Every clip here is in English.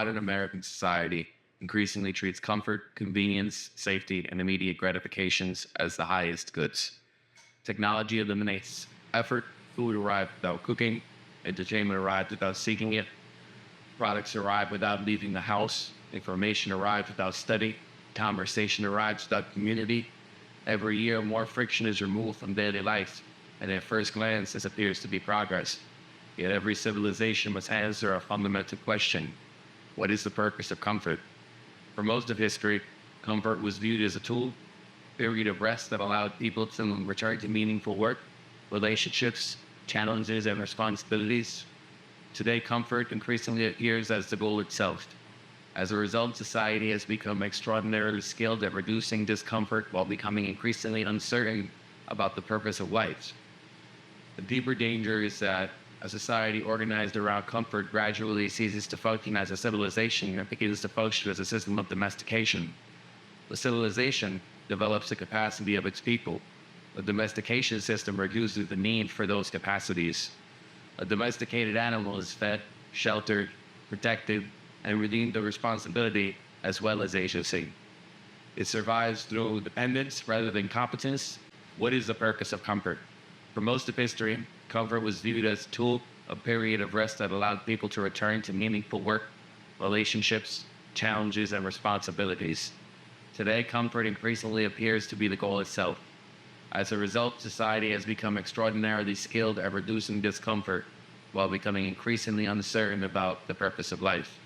modern American society increasingly treats comfort, convenience, safety, and immediate gratifications as the highest goods. Technology eliminates effort, food arrives without cooking, entertainment arrives without seeking it, products arrive without leaving the house, information arrives without study, conversation arrives without community. Every year, more friction is removed from daily life, and at first glance, this appears to be progress. Yet every civilization must answer a fundamental question: what is the purpose of comfort? For most of history, comfort was viewed as a tool, period of rest that allowed people to return to meaningful work, relationships, challenges, and responsibilities. Today, comfort increasingly appears as the goal itself. As a result, society has become extraordinarily skilled at reducing discomfort while becoming increasingly uncertain about the purpose of life. The deeper danger is that a society organized around comfort gradually ceases to function as a civilization and begins to function as a system of domestication. The civilization develops the capacity of its people. The domestication system reduces the need for those capacities. A domesticated animal is fed, sheltered, protected, and relieved of responsibility as well as agency. It survives through dependence rather than competence. What is the purpose of comfort? For most of history, comfort was viewed as a tool, a period of rest that allowed people to return to meaningful work, relationships, challenges, and responsibilities. Today, comfort increasingly appears to be the goal itself. As a result, society has become extraordinarily skilled at reducing discomfort while becoming increasingly uncertain about the purpose of life.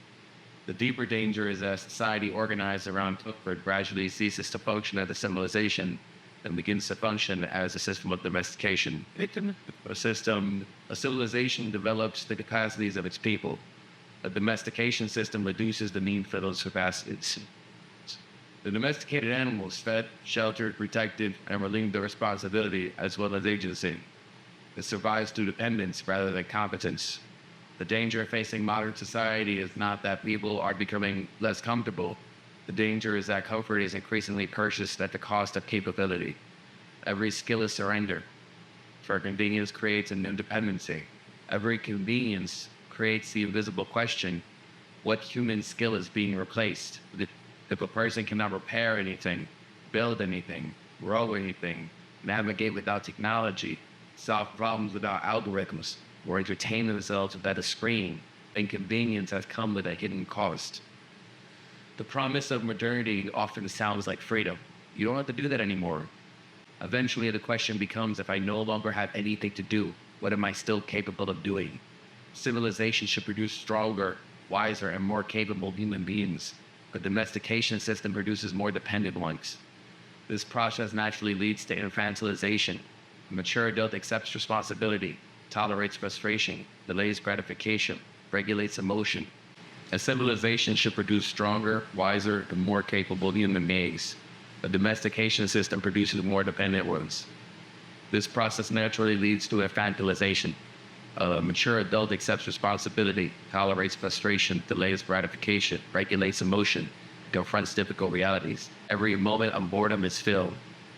The deeper danger is that society organized around comfort gradually ceases to function as a civilization and begins to function as a system of domestication. A civilization develops the capacities of its people. A domestication system reduces the need for those capacities. The domesticated animal is fed, sheltered, protected, and relieved of responsibility as well as agency. It survives through dependence rather than competence. The danger facing modern society is not that people are becoming less comfortable. The danger is that comfort is increasingly purchased at the cost of capability. Every skill is surrender, for convenience creates an independency. Every convenience creates the invisible question: what human skill is being replaced? If a person cannot repair anything, build anything, grow anything, navigate without technology, solve problems without algorithms, or entertain themselves without a screen, then convenience has come with a hidden cost. The promise of modernity often sounds like freedom. You don't have to do that anymore. Eventually, the question becomes, if I no longer have anything to do, what am I still capable of doing? Civilization should produce stronger, wiser, and more capable human beings. The domestication system produces more dependent ones. This process naturally leads to infantilization. A mature adult accepts responsibility, tolerates frustration, delays gratification, regulates emotion. A civilization should produce stronger, wiser, and more capable human beings. The domestication system produces more dependent ones. This process naturally leads to infantilization. A mature adult accepts responsibility, tolerates frustration, delays gratification, regulates emotion, confronts difficult realities. Every moment of boredom is filled.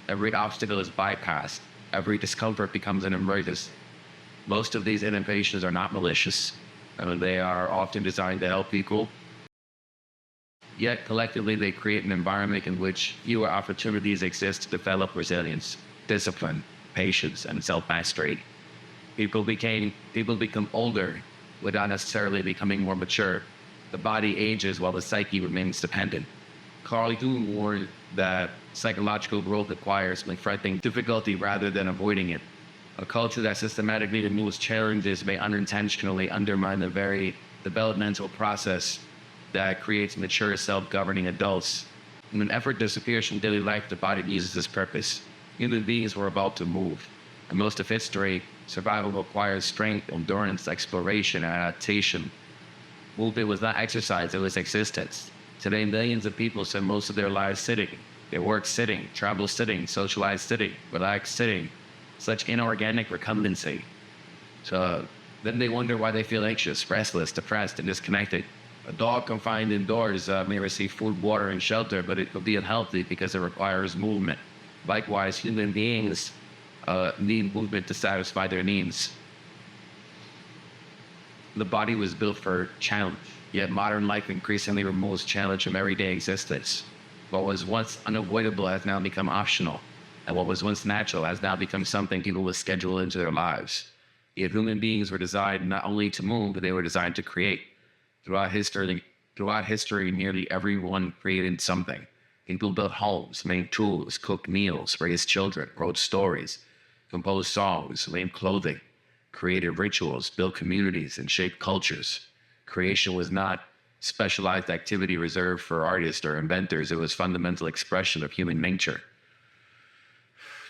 Every obstacle is bypassed. Every discomfort becomes an emergency. Most of these innovations are not malicious. They are often designed to help people. Yet collectively, they create an environment in which fewer opportunities exist to develop resilience, discipline, patience, and self-mastery. People become older without necessarily becoming more mature. The body ages while the psyche remains dependent. Carl Jung warned that psychological growth requires confronting difficulty rather than avoiding it. A culture that systematically removes challenges may unintentionally undermine the very developmental process that creates mature, self-governing adults. When an effort disappears from daily life, the body loses its purpose. Human beings were about to move. In most of history, survival requires strength, endurance, exploration, and adaptation. Movement was not exercise, it was existence. Today, millions of people spend most of their lives sitting. They work sitting, travel sitting, socialize sitting, relax sitting. Such inorganic recumbency. So then they wonder why they feel anxious, restless, depressed, and disconnected. A dog confined indoors may receive food, water, and shelter, but it could be unhealthy because it requires movement. Likewise, human beings need movement to satisfy their needs. The body was built for challenge, yet modern life increasingly removes challenge from everyday existence. What was once unavoidable has now become optional, and what was once natural has now become something people will schedule into their lives. Yet human beings were designed not only to move, but they were designed to create. Throughout history, nearly everyone created something. People built homes, made tools, cooked meals, raised children, wrote stories, composed songs, made clothing, created rituals, built communities, and shaped cultures. Creation was not specialized activity reserved for artists or inventors. It was fundamental expression of human nature.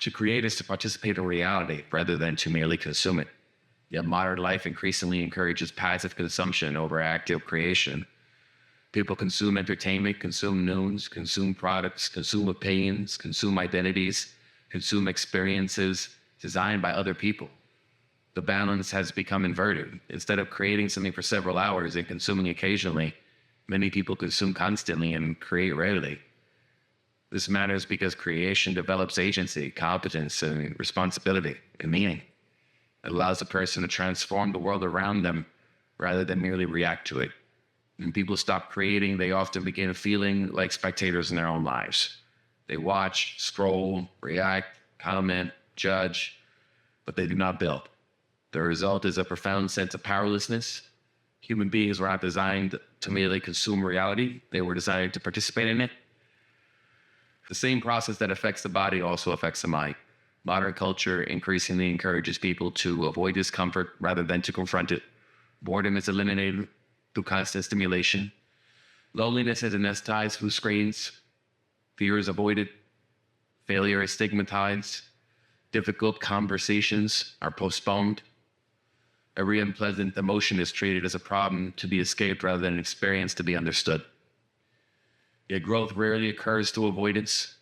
To create is to participate in reality rather than to merely consume it. Yet modern life increasingly encourages passive consumption over active creation. People consume entertainment, consume news, consume products, consume opinions, consume identities, consume experiences designed by other people. The balance has become inverted. Instead of creating something for several hours and consuming occasionally, many people consume constantly and create rarely. This matters because creation develops agency, competence, and responsibility and meaning. It allows a person to transform the world around them rather than merely react to it. When people stop creating, they often begin feeling like spectators in their own lives. They watch, scroll, react, comment, judge, but they do not build. The result is a profound sense of powerlessness. Human beings were not designed to merely consume reality. They were designed to participate in it. The same process that affects the body also affects the mind. Modern culture increasingly encourages people to avoid discomfort rather than to confront it. Boredom is eliminated through constant stimulation. Loneliness is anesthetized through screens. Fear is avoided. Failure is stigmatized. Difficult conversations are postponed. Every unpleasant emotion is treated as a problem to be escaped rather than an experience to be understood. Yet growth rarely occurs through avoidance.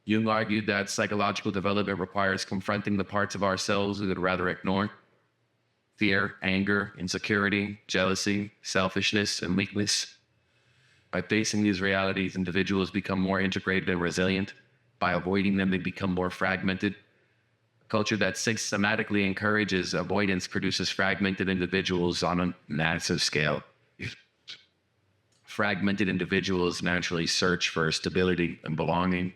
Jung argued that psychological development requires confronting the parts of ourselves we would rather ignore. Fear, anger, insecurity, jealousy, selfishness, and weakness. By facing these realities, individuals become more integrated and resilient. By avoiding them, they become more fragmented. A culture that systematically encourages avoidance produces fragmented individuals on a massive scale. Fragmented individuals naturally search for stability and belonging.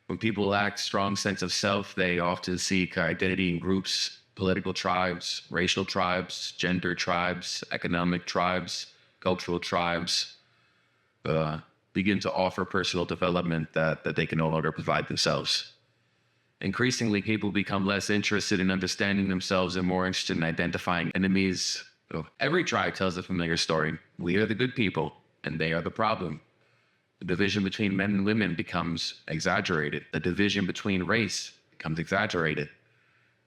When people lack strong sense of self, they often seek identity in groups, political tribes, racial tribes, gender tribes, economic tribes, cultural tribes, begin to offer personal development that they can no longer provide themselves. Increasingly, people become less interested in understanding themselves and more interested in identifying enemies. Every tribe tells a familiar story. We are the good people, and they are the problem. The division between men and women becomes exaggerated. The division between race becomes exaggerated.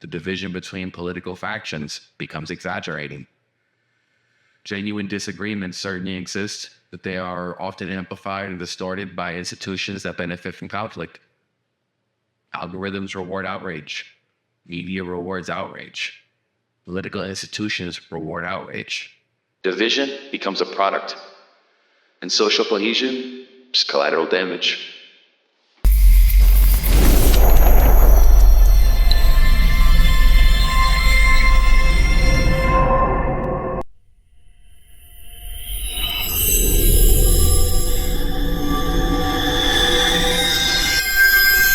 The division between political factions becomes exaggerating. Genuine disagreements certainly exist, but they are often amplified and distorted by institutions that benefit from conflict. Algorithms reward outrage. Media rewards outrage. Political institutions reward outrage. Division becomes a product, and social cohesion is collateral damage.